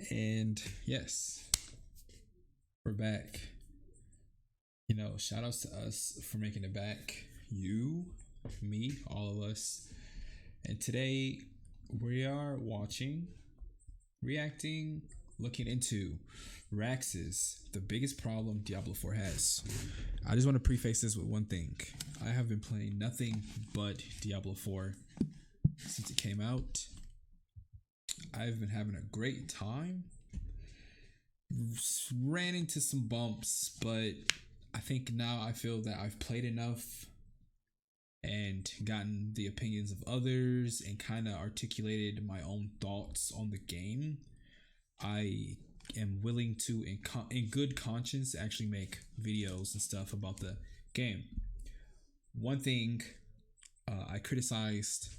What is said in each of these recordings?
And yes, we're back. Shout outs to us for making it back. You, me, all of us. And today we are watching, reacting, looking into Rax's the biggest problem Diablo 4 has. I just want to preface this with one thing. I have been playing nothing but Diablo 4 since it came out. I've been having a great time. Ran into some bumps, but I think now I feel that I've played enough and gotten the opinions of others and kind of articulated my own thoughts on the game. I am willing to, in good conscience, actually make videos and stuff about the game. One thing I criticized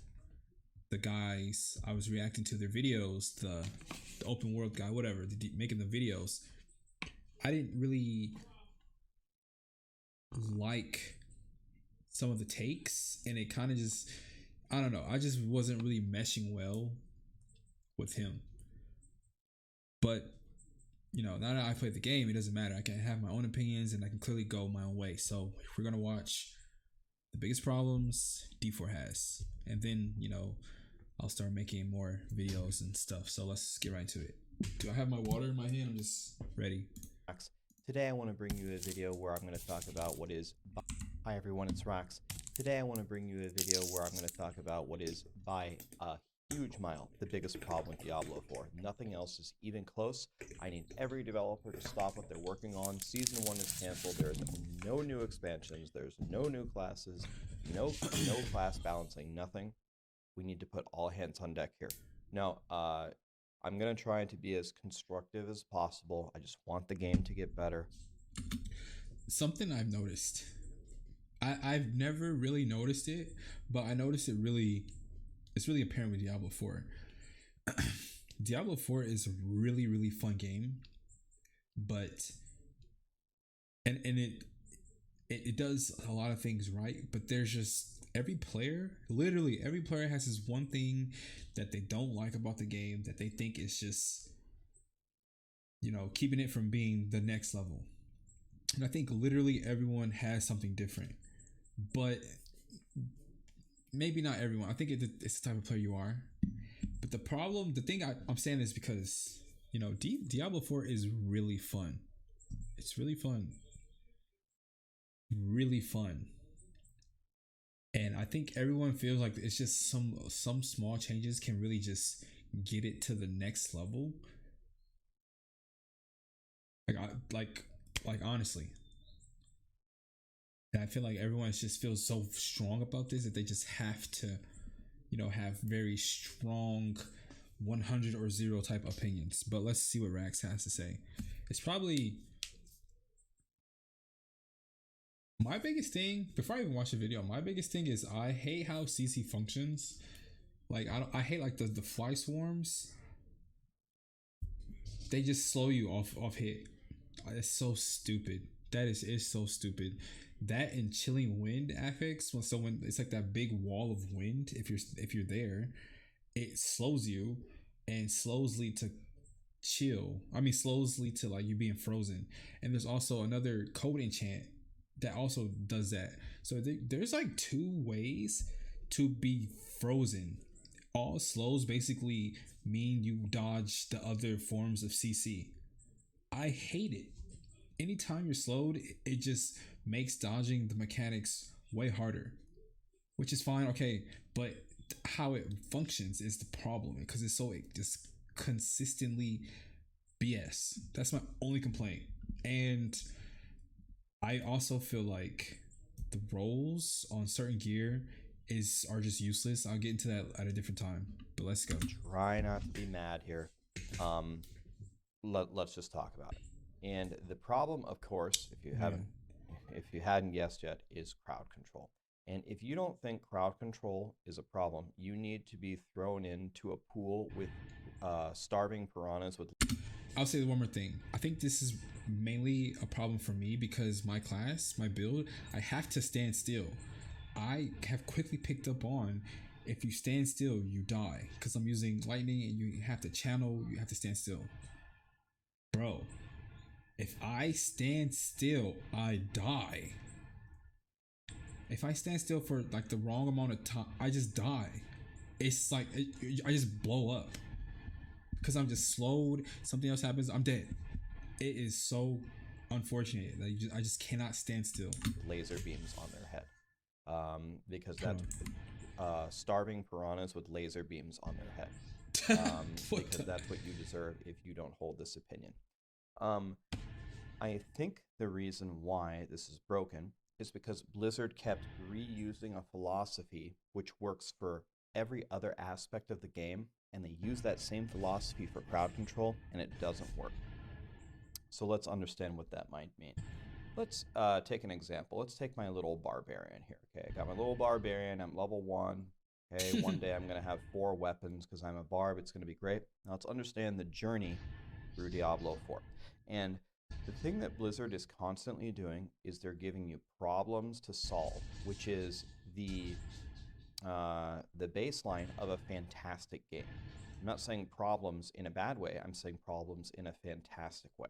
the guys I was reacting to their videos, the open world guy, whatever, making the videos. I didn't really like some of the takes, and it kind of just, I don't know, I just wasn't really meshing well with him. But now that I played the game, it doesn't matter. I can have my own opinions and I can clearly go my own way. So we're gonna watch the biggest problems D4 has, and then I'll start making more videos and stuff. So let's get right into it. Do I have my water in my hand? I'm just ready. Today I want to bring you a video where I'm going to talk about what is... Hi everyone, it's Rax. Today I want to bring you a video where I'm going to talk about what is, by a huge mile, the biggest problem with Diablo 4. Nothing else is even close. I need every developer to stop what they're working on. Season 1 is canceled. There is no new expansions. There's no new classes. No class balancing. Nothing. We need to put all hands on deck here. Now, I'm going to try to be as constructive as possible. I just want the game to get better. Something I've noticed. I've never really noticed it, but I noticed it's really apparent with Diablo 4. Diablo 4 is a really, really fun game, but and it does a lot of things right, but there's just literally every player has this one thing that they don't like about the game that they think is just keeping it from being the next level. And I think literally everyone has something different, but maybe not everyone. I think it's the type of player you are. But the thing I'm saying is because Diablo 4 is really fun. It's really fun. Really fun. And I think everyone feels like it's just some small changes can really just get it to the next level. Like honestly, and I feel like everyone just feels so strong about this that they just have to, have very strong 100 or 0 type opinions. But let's see what Rax has to say. It's probably my biggest thing. Before I even watch the video, my biggest thing is I hate how CC functions. Like I hate like the fly swarms. They just slow you off hit. It's so stupid. That is so stupid. That and chilling wind affix. When it's like that big wall of wind, if you're there, it slows you and slows lead to chill. I mean, slows lead to like you being frozen. And there's also another code enchant that also does that. So there's like 2 ways to be frozen. All slows basically mean you dodge the other forms of CC. I hate it. Anytime you're slowed, it just makes dodging the mechanics way harder, which is fine, okay, but how it functions is the problem because it just consistently BS. That's my only complaint. And I also feel like the rolls on certain gear are just useless. I'll get into that at a different time, but let's go. Try not to be mad here. Let's just talk about it. And the problem, of course, if you hadn't guessed yet, is crowd control. And if you don't think crowd control is a problem, you need to be thrown into a pool with starving piranhas with... I'll say one more thing. I think this is mainly a problem for me because my build, I have to stand still. I have quickly picked up on if you stand still, you die. Because I'm using lightning and you have to channel, you have to stand still. Bro, if I stand still, I die. If I stand still for like the wrong amount of time, I just die. It's like I just blow up because I'm just slowed. Something else happens, I'm dead. It is so unfortunate. Like I just cannot stand still. Laser beams on their head, because that's starving piranhas with laser beams on their head, because that's what you deserve if you don't hold this opinion. I think the reason why this is broken is because Blizzard kept reusing a philosophy which works for every other aspect of the game, and they use that same philosophy for crowd control, and it doesn't work. So let's understand what that might mean. Let's take an example. Let's take my little barbarian here. Okay, I got my little barbarian. I'm level 1. Okay, one day I'm going to have 4 weapons because I'm a barb. It's going to be great. Now let's understand the journey through Diablo 4. And the thing that Blizzard is constantly doing is they're giving you problems to solve, which is the baseline of a fantastic game. I'm not saying problems in a bad way. I'm saying problems in a fantastic way.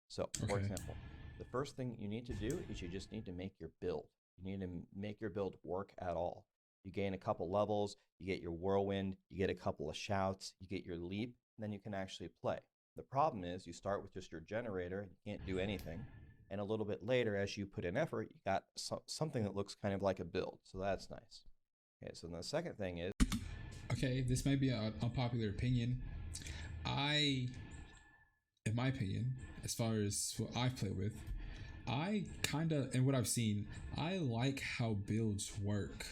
So, for example, the first thing you need to do is you just need to make your build. You need to make your build work at all. You gain a couple levels, you get your whirlwind, you get a couple of shouts, you get your leap, and then you can actually play. The problem is you start with just your generator, you can't do anything, and a little bit later, as you put in effort, you got something that looks kind of like a build, so that's nice. Okay, so then the second thing is... Okay, this might be an unpopular opinion. In my opinion, as far as what I've played with, I kind of, and what I've seen, I like how builds work.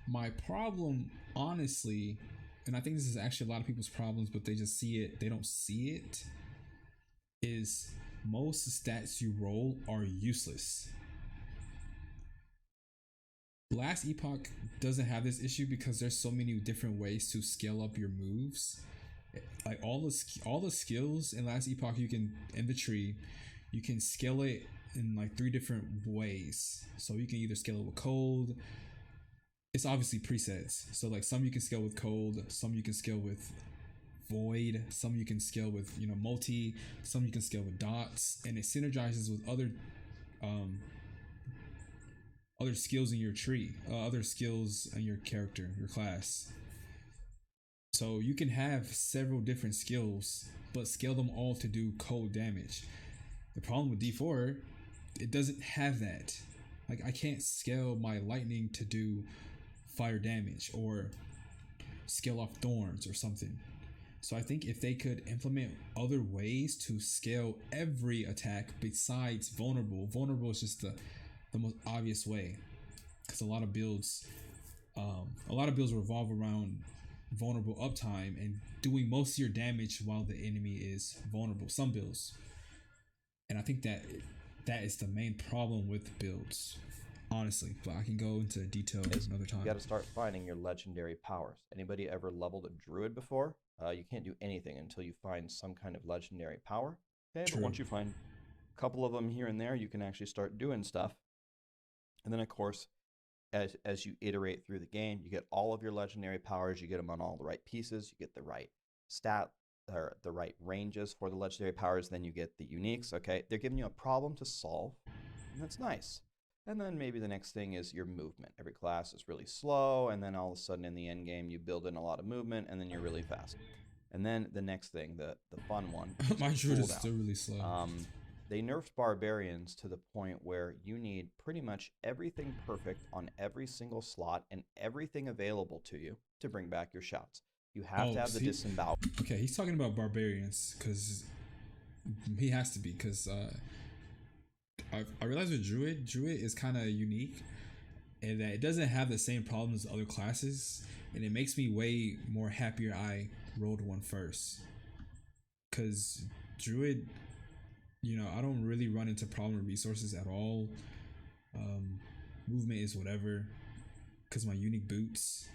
My problem, honestly, and I think this is actually a lot of people's problems, but they just see it, they don't see it, is most stats you roll are useless. Last Epoch doesn't have this issue because there's so many different ways to scale up your moves. Like all the skills in Last Epoch, you can, in the tree, you can scale it in like 3 different ways. So you can either scale it with cold. It's obviously presets. So like some you can scale with cold, some you can scale with void, some you can scale with, you know, multi, some you can scale with dots, and it synergizes with other skills in your tree, other skills in your character, your class. So you can have several different skills, but scale them all to do cold damage. The problem with D4, it doesn't have that. Like I can't scale my lightning to do fire damage or scale off thorns or something. So I think if they could implement other ways to scale every attack besides vulnerable is just the most obvious way, because a lot of builds revolve around vulnerable uptime and doing most of your damage while the enemy is vulnerable. Some builds, and I think that is the main problem with builds, honestly. But I can go into detail another time. You got to start finding your legendary powers. Anybody ever leveled a druid before? You can't do anything until you find some kind of legendary power. Okay, True. But once you find a couple of them here and there, you can actually start doing stuff. And then, of course, as you iterate through the game, you get all of your legendary powers. You get them on all the right pieces. You get the right stat or the right ranges for the legendary powers. Then you get the uniques. Okay, they're giving you a problem to solve, and that's nice. And then maybe the next thing is your movement. Every class is really slow, and then all of a sudden in the end game, you build in a lot of movement, and then you're really fast. And then the next thing, the fun one. My druid is still really slow. They nerfed barbarians to the point where you need pretty much everything perfect on every single slot and everything available to you to bring back your shouts. You have to have the disembowel. Okay, he's talking about barbarians because he has to be, because I realize with Druid is kind of unique and that it doesn't have the same problems as other classes, and it makes me way more happier I rolled one first, because Druid, you know, I don't really run into problem with resources at all. Movement is whatever, because my unique boots.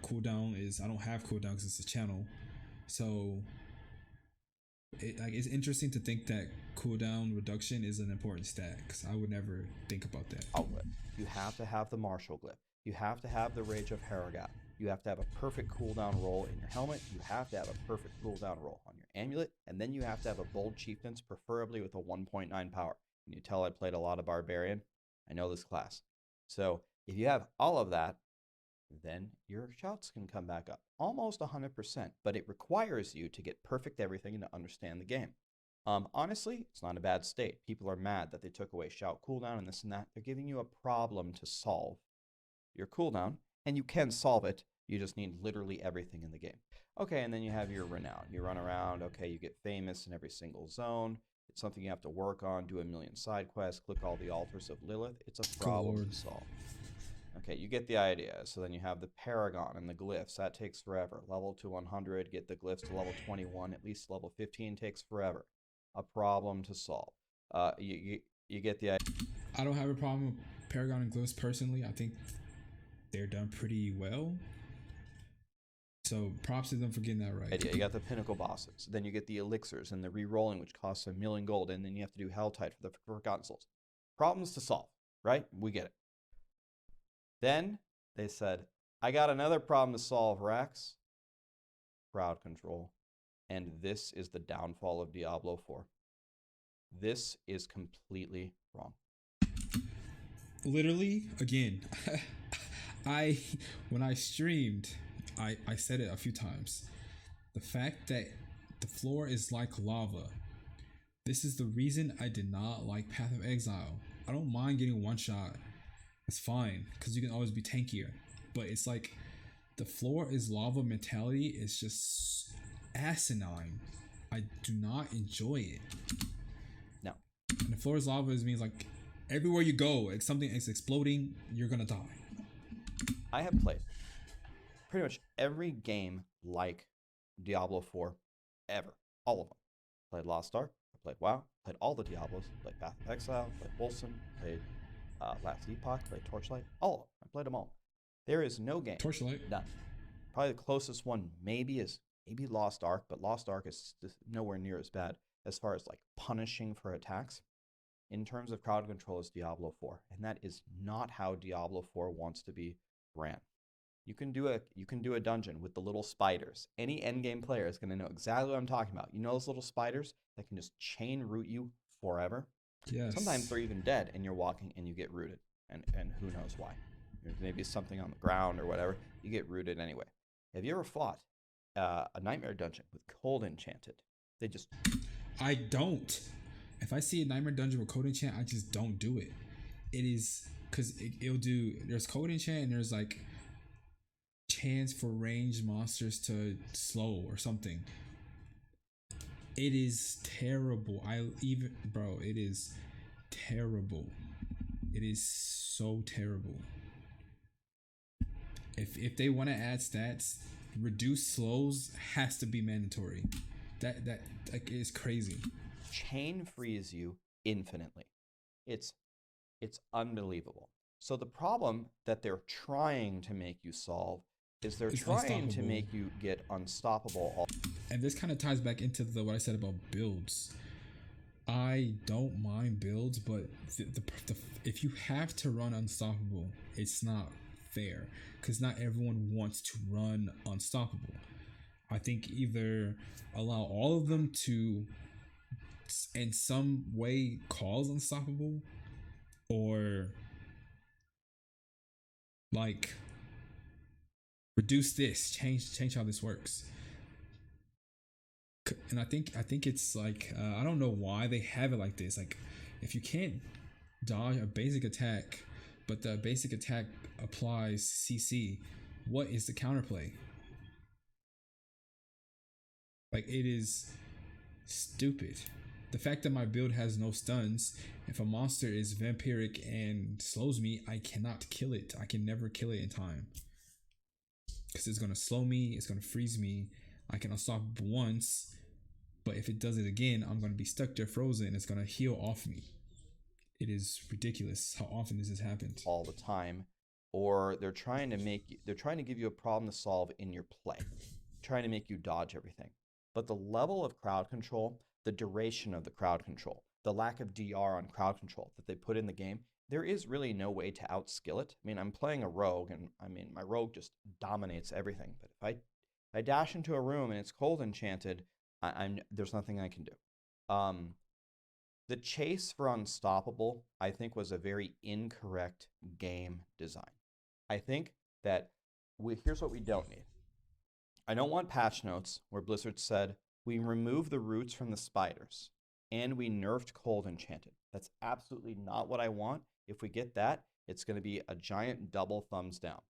Cooldown is, I don't have cooldown because it's a channel. So it's interesting to think that cooldown reduction is an important stat, because I would never think about that. Outlet. You have to have the martial glyph. You have to have the Rage of Harrogath. You have to have a perfect cooldown roll in your helmet. You have to have a perfect cooldown roll on your amulet. And then you have to have a Bold Chieftains, preferably with a 1.9 power. Can you tell I played a lot of Barbarian? I know this class. So if you have all of that, then your shouts can come back up. Almost 100%, but it requires you to get perfect everything and to understand the game. Honestly, it's not a bad state. People are mad that they took away shout cooldown and this and that. They're giving you a problem to solve your cooldown, and you can solve it. You just need literally everything in the game. Okay, and then you have your renown. You run around, okay, you get famous in every single zone. It's something you have to work on, do a million side quests, click all the altars of Lilith. It's a problem to solve. Okay, you get the idea. So then you have the Paragon and the glyphs. That takes forever. Level to 100, get the glyphs to level 21. At least level 15 takes forever. A problem to solve. You get the idea. I don't have a problem with Paragon and glyphs personally. I think they're done pretty well. So props to them for getting that right. You got the pinnacle bosses. Then you get the elixirs and the re-rolling, which costs 1 million gold. And then you have to do Helltide for the Forgotten Souls. Problems to solve, right? We get it. Then they said, I got another problem to solve, Rax. Crowd control. And this is the downfall of Diablo 4. This is completely wrong. Literally, again, when I streamed, I said it a few times. The fact that the floor is like lava. This is the reason I did not like Path of Exile. I don't mind getting one shot. It's fine, because you can always be tankier. But it's like the floor is lava mentality is just asinine. I do not enjoy it. No. And the floor is lava means like everywhere you go, like something is exploding, you're gonna die. I have played pretty much every game like Diablo 4 ever. All of them. Played Lost Ark, played WoW, played all the Diablos, played Path of Exile, played Wolcen, played Last Epoch, played Torchlight, all of them. I played them all. There is no game. Torchlight? None. Probably the closest one maybe is Lost Ark, but Lost Ark is just nowhere near as bad as far as like punishing for attacks. In terms of crowd control is Diablo 4, and that is not how Diablo 4 wants to be ran. You can do a dungeon with the little spiders. Any endgame player is going to know exactly what I'm talking about. You know those little spiders that can just chain root you forever? Yes. Sometimes they're even dead and you're walking and you get rooted. And who knows why. There's maybe something on the ground or whatever. You get rooted anyway. Have you ever fought a nightmare dungeon with cold enchanted? They just... I don't. If I see a nightmare dungeon with code enchant, I just don't do it. It is... Because it'll do... There's code enchant and there's like... chance for ranged monsters to slow or something. It is terrible. Bro, it is terrible. It is so terrible. If they want to add stats, reduce slows has to be mandatory. That like is crazy. Chain frees you infinitely. It's unbelievable. So the problem that they're trying to make you solve is they're trying to make you get unstoppable. And this kind of ties back into what I said about builds. I don't mind builds, but if you have to run unstoppable, it's not fair because not everyone wants to run unstoppable. I think either allow all of them to in some way cause unstoppable, or like reduce this, change how this works. And I think it's like I don't know why they have it like this. Like if you can't dodge a basic attack, but the basic attack applies CC, what is the counterplay? Like it is stupid. The fact that my build has no stuns, if a monster is vampiric and slows me, I cannot kill it. I can never kill it in time. Because it's going to slow me, it's going to freeze me. I can unstoppable once, but if it does it again, I'm going to be stuck there frozen. It's going to heal off me. It is ridiculous how often this has happened. All the time. Or they're trying to give you a problem to solve in your play. Trying to make you dodge everything. But the level of crowd control, the duration of the crowd control, the lack of DR on crowd control that they put in the game, there is really no way to outskill it. I mean, I'm playing a rogue, and I mean, my rogue just dominates everything. But if I dash into a room and it's cold enchanted, there's nothing I can do. The chase for Unstoppable, I think, was a very incorrect game design. I think that here's what we don't need. I don't want patch notes where Blizzard said, we remove the roots from the spiders and we nerfed Cold Enchanted. That's absolutely not what I want. If we get that, it's going to be a giant double thumbs down.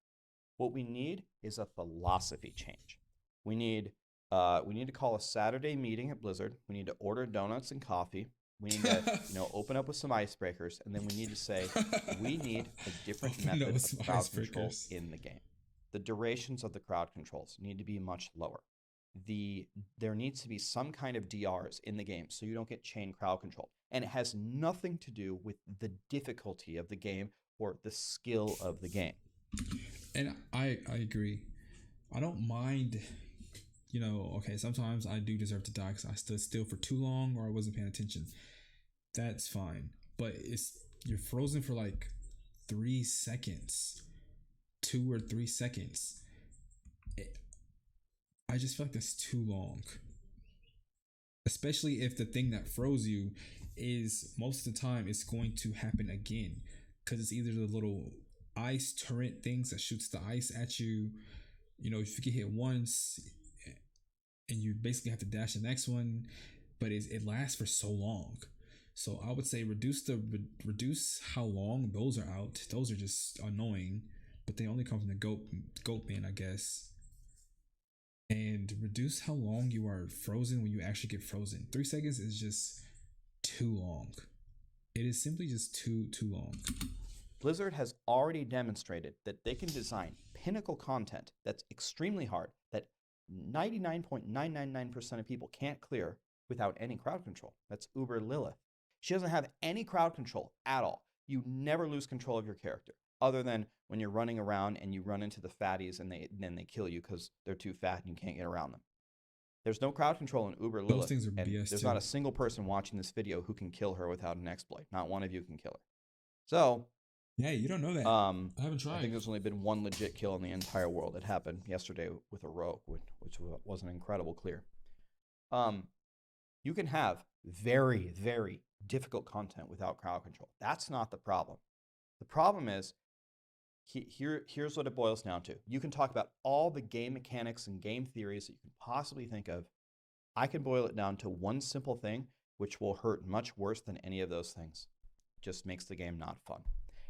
What we need is a philosophy change. We need to call a Saturday meeting at Blizzard. We need to order donuts and coffee. We need to, open up with some icebreakers, and then we need to say we need a different method of crowd control in the game. The durations of the crowd controls need to be much lower. There needs to be some kind of DRs in the game so you don't get chain crowd control. And it has nothing to do with the difficulty of the game or the skill of the game. And I agree. I don't mind, okay, sometimes I do deserve to die because I stood still for too long or I wasn't paying attention. That's fine. But you're frozen for like 3 seconds. 2 or 3 seconds. I just feel like that's too long. Especially if the thing that froze you is most of the time it's going to happen again. Because it's either the little ice turret things that shoots the ice at you. If you get hit once and you basically have to dash the next one, but it lasts for so long. So I would say reduce how long those are out. Those are just annoying, but they only come from the goat bin, I guess. And reduce how long you are frozen when you actually get frozen. 3 seconds is just too long. It is simply just too long. Blizzard has already demonstrated that they can design pinnacle content that's extremely hard, that 99.999% of people can't clear without any crowd control. That's Uber Lilith. She doesn't have any crowd control at all. You never lose control of your character, other than when you're running around and you run into the fatties and then they kill you because they're too fat and you can't get around them. There's no crowd control in Uber Lilith. Those things are BS there's too. not a single person watching this video who can kill her without an exploit. Not one of you can kill her. So, yeah, you don't know that. I haven't tried. I think there's only been one legit kill in the entire world. It happened yesterday with a rogue, which was an incredible clear. You can have very, very difficult content without crowd control. That's not the problem. The problem is, here's what it boils down to. You can talk about all the game mechanics and game theories that you can possibly think of. I can boil it down to one simple thing, which will hurt much worse than any of those things. It just makes the game not fun.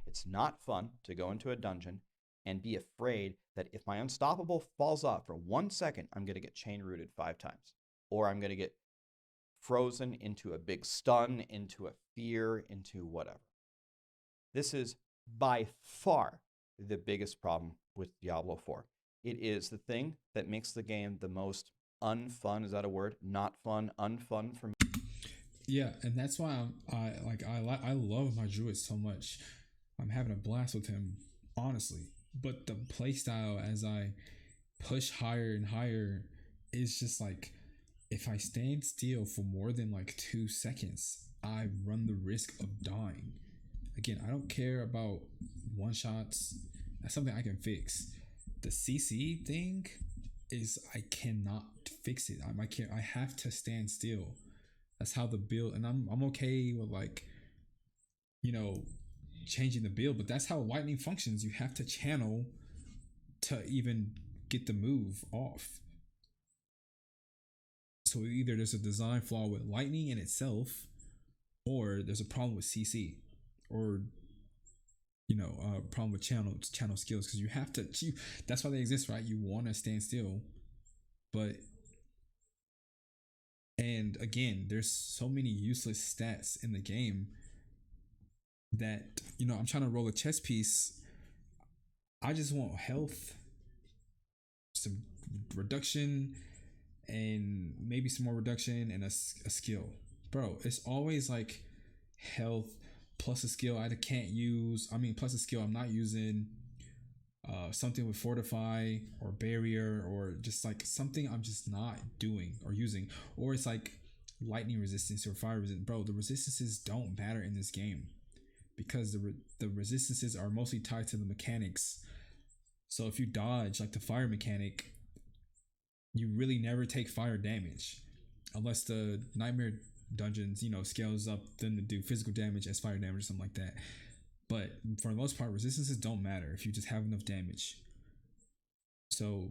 It's not fun to go into a dungeon and be afraid that if my unstoppable falls off for 1 second, I'm going to get chain rooted 5 times. Or I'm going to get frozen into a big stun, into a fear, into whatever. This is by far the biggest problem with Diablo 4. It is the thing that makes the game the most unfun. Is that a word? Not fun, unfun for me. Yeah, and that's why I love my Druid so much. I'm having a blast with him, honestly. But the playstyle as I push higher and higher is just like, if I stand still for more than like 2 seconds, I run the risk of dying. Again, I don't care about one shots. That's something I can fix. The CC thing is I cannot fix it. I have to stand still. That's how the build, and I'm okay with changing the build, but that's how lightning functions. You have to channel to even get the move off. So either there's a design flaw with lightning in itself, or there's a problem with CC, or a problem with channel skills, because you have to. That's why they exist, right? You want to stand still, and again, there's so many useless stats in the game that I'm trying to roll a chess piece. I just want health, some reduction, and maybe some more reduction, and a skill. Bro, it's always like health plus a skill I can't use. Plus a skill I'm not using. Something with fortify or barrier, or just like something I'm just not doing or using. Or it's like lightning resistance or fire resistance. Bro, the resistances don't matter in this game. because the resistances are mostly tied to the mechanics. So if you dodge like the fire mechanic, you really never take fire damage unless the nightmare dungeons, scales up then to do physical damage as fire damage or something like that. But for the most part, resistances don't matter if you just have enough damage. So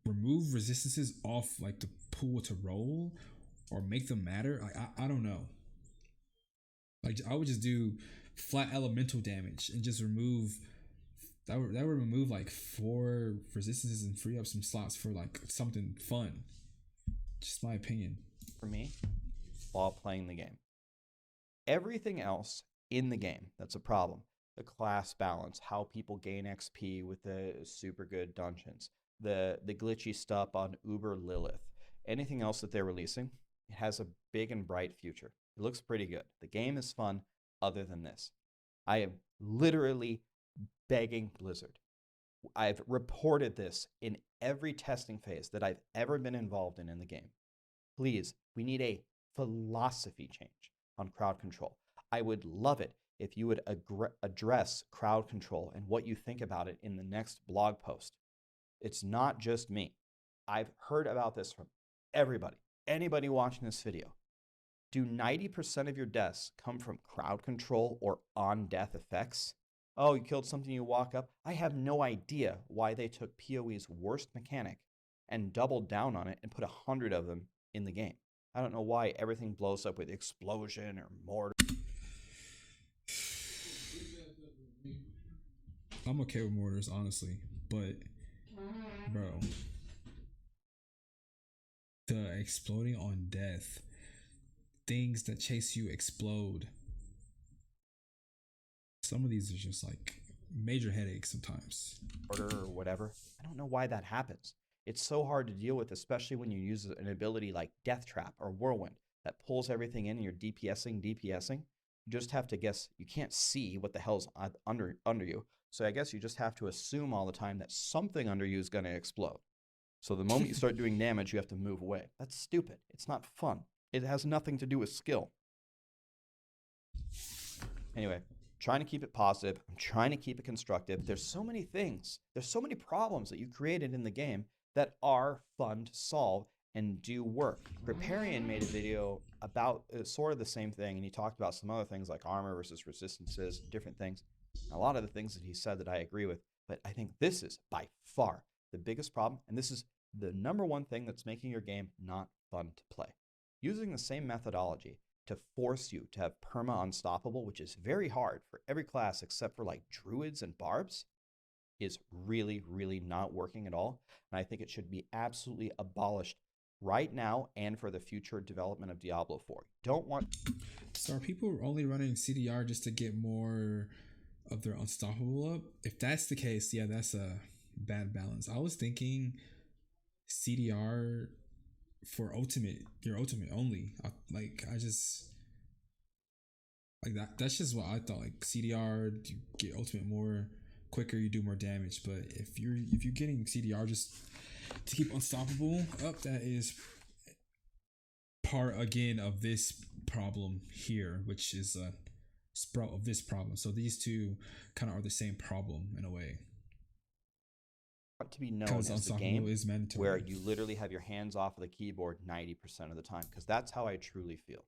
remove resistances off like the pool to roll or make them matter. I don't know. Like I would just do flat elemental damage and just remove that would remove like 4 resistances and free up some slots for like something fun. Just my opinion. For me, while playing the game. Everything else in the game that's a problem. The class balance, how people gain XP with the super good dungeons, the glitchy stuff on Uber Lilith, anything else that they're releasing, it has a big and bright future. It looks pretty good. The game is fun other than this. I am literally begging Blizzard. I've reported this in every testing phase that I've ever been involved in the game. Please, we need a philosophy change on crowd control. I would love it if you would address crowd control and what you think about it in the next blog post. It's not just me. I've heard about this from everybody, anybody watching this video. Do 90% of your deaths come from crowd control or on-death effects? Oh, you killed something, you walk up. I have no idea why they took PoE's worst mechanic and doubled down on it and put 100 of them in the game. I don't know why everything blows up with explosion or mortar. I'm okay with mortars, honestly, but bro, the exploding on death, things that chase you explode. Some of these are just like major headaches sometimes. Or whatever. I don't know why that happens. It's so hard to deal with, especially when you use an ability like Death Trap or Whirlwind that pulls everything in and you're DPSing. You just have to guess. You can't see what the hell's under you. So I guess you just have to assume all the time that something under you is going to explode. So the moment you start doing damage, you have to move away. That's stupid. It's not fun. It has nothing to do with skill. Anyway, trying to keep it positive. I'm trying to keep it constructive. There's so many things. There's so many problems that you created in the game that are fun to solve and do work. Preparian made a video about sort of the same thing, and he talked about some other things like armor versus resistances, different things. A lot of the things that he said that I agree with, but I think this is by far the biggest problem, and this is the number one thing that's making your game not fun to play. Using the same methodology to force you to have perma unstoppable, which is very hard for every class except for like druids and barbs, is really, really not working at all. And I think it should be absolutely abolished right now and for the future development of Diablo 4. Don't want... So are people only running CDR just to get more of their unstoppable up? If that's the case, yeah, that's a bad balance. I was thinking CDR for ultimate, your ultimate only. That's just what I thought. Like CDR, you get ultimate more quicker, you do more damage. But if you're getting CDR just to keep unstoppable up, that is part again of this problem here, which is a sprout of this problem. So these two kind of are the same problem in a way. To be known as the game where you literally have your hands off of the keyboard 90% of the time, because that's how I truly feel.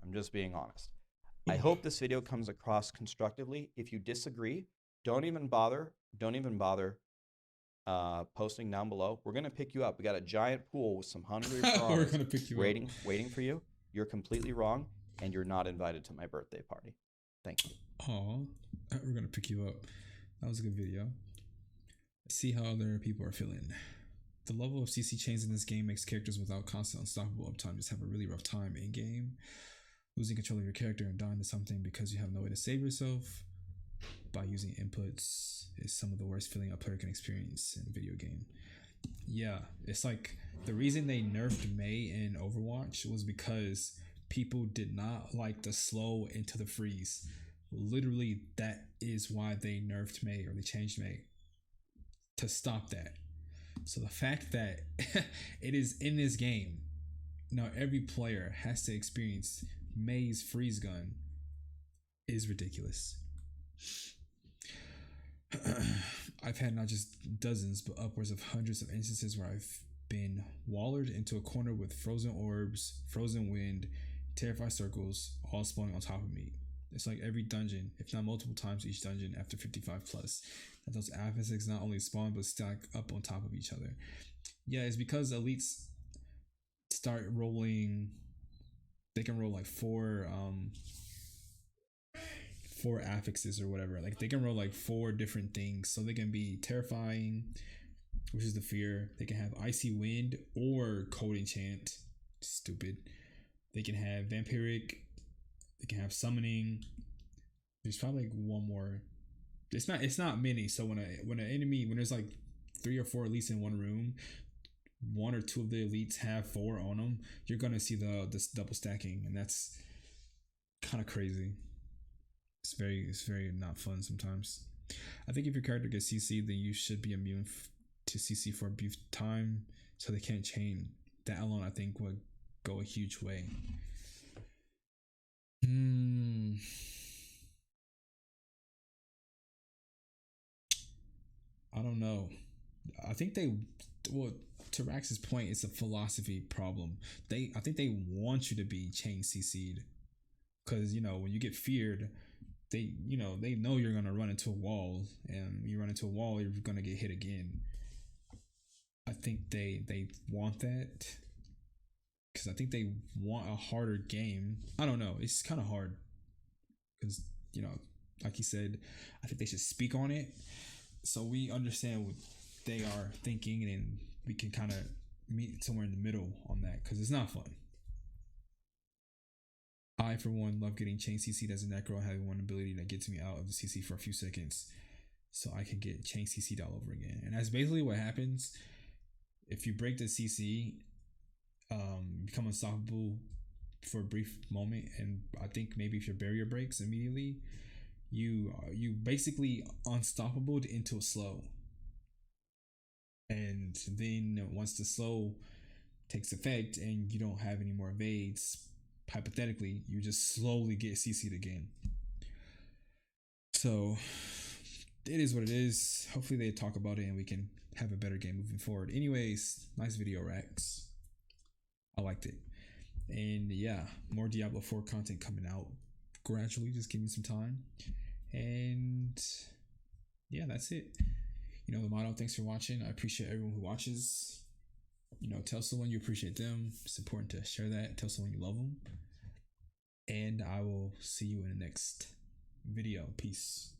I'm just being honest. I hope this video comes across constructively. If you disagree, don't even bother posting down below. We're gonna pick you up. We got a giant pool with some hungry frogs waiting for you. You're completely wrong, and you're not invited to my birthday party. Thank you. Aw, we're gonna pick you up. That was a good video. Let's see how other people are feeling. The level of CC chains in this game makes characters without constant unstoppable uptime just have a really rough time in game. Losing control of your character and dying to something because you have no way to save yourself by using inputs is some of the worst feeling a player can experience in a video game. Yeah, it's like the reason they nerfed Mei in Overwatch was because people did not like the slow into the freeze. Literally, that is why they nerfed Mei, or they changed Mei to stop that. So the fact that it is in this game, now every player has to experience Mei's freeze gun, is ridiculous. I've had not just dozens, but upwards of hundreds of instances where I've been wallered into a corner with frozen orbs, frozen wind, terrified circles, all spawning on top of me. It's like every dungeon, if not multiple times each dungeon after 55 plus, that those affixes not only spawn but stack up on top of each other. Yeah, it's because elites start rolling. They can roll like four affixes or whatever. Like they can roll like four different things, so they can be terrifying, which is the fear. They can have icy wind or cold enchant. Stupid. They can have vampiric. They can have summoning. There's probably like one more. It's not many. So when there's like 3 or 4 elites in one room, 1 or 2 of the elites have 4 on them, you're gonna see this double stacking, and that's kind of crazy. It's very not fun sometimes. I think if your character gets CC, then you should be immune to CC for a brief time, so they can't chain. That alone, I think, would go a huge way. I don't know. I think to Rax's point, it's a philosophy problem. I think they want you to be chain CC'd, because when you get feared, they know you're gonna run into a wall, and you run into a wall, you're gonna get hit again. I think they want that because I think they want a harder game. I don't know. It's kind of hard because like he said, I think they should speak on it so we understand what they are thinking, and we can kind of meet somewhere in the middle on that, because it's not fun. I, for one, love getting chain CC'd as a necro and having one ability that gets me out of the CC for a few seconds so I can get chain CC'd all over again. And that's basically what happens if you break the CC. Become unstoppable for a brief moment, and I think maybe if your barrier breaks immediately, you basically unstoppable into a slow. And then once the slow takes effect and you don't have any more evades, hypothetically, you just slowly get CC'd again. So it is what it is. Hopefully they talk about it and we can have a better game moving forward. Anyways, nice video, Rex. I liked it. And yeah, more Diablo 4 content coming out gradually. Just give me some time. And yeah, that's it. The motto, thanks for watching. I appreciate everyone who watches. Tell someone you appreciate them. It's important to share that. Tell someone you love them. And I will see you in the next video. Peace.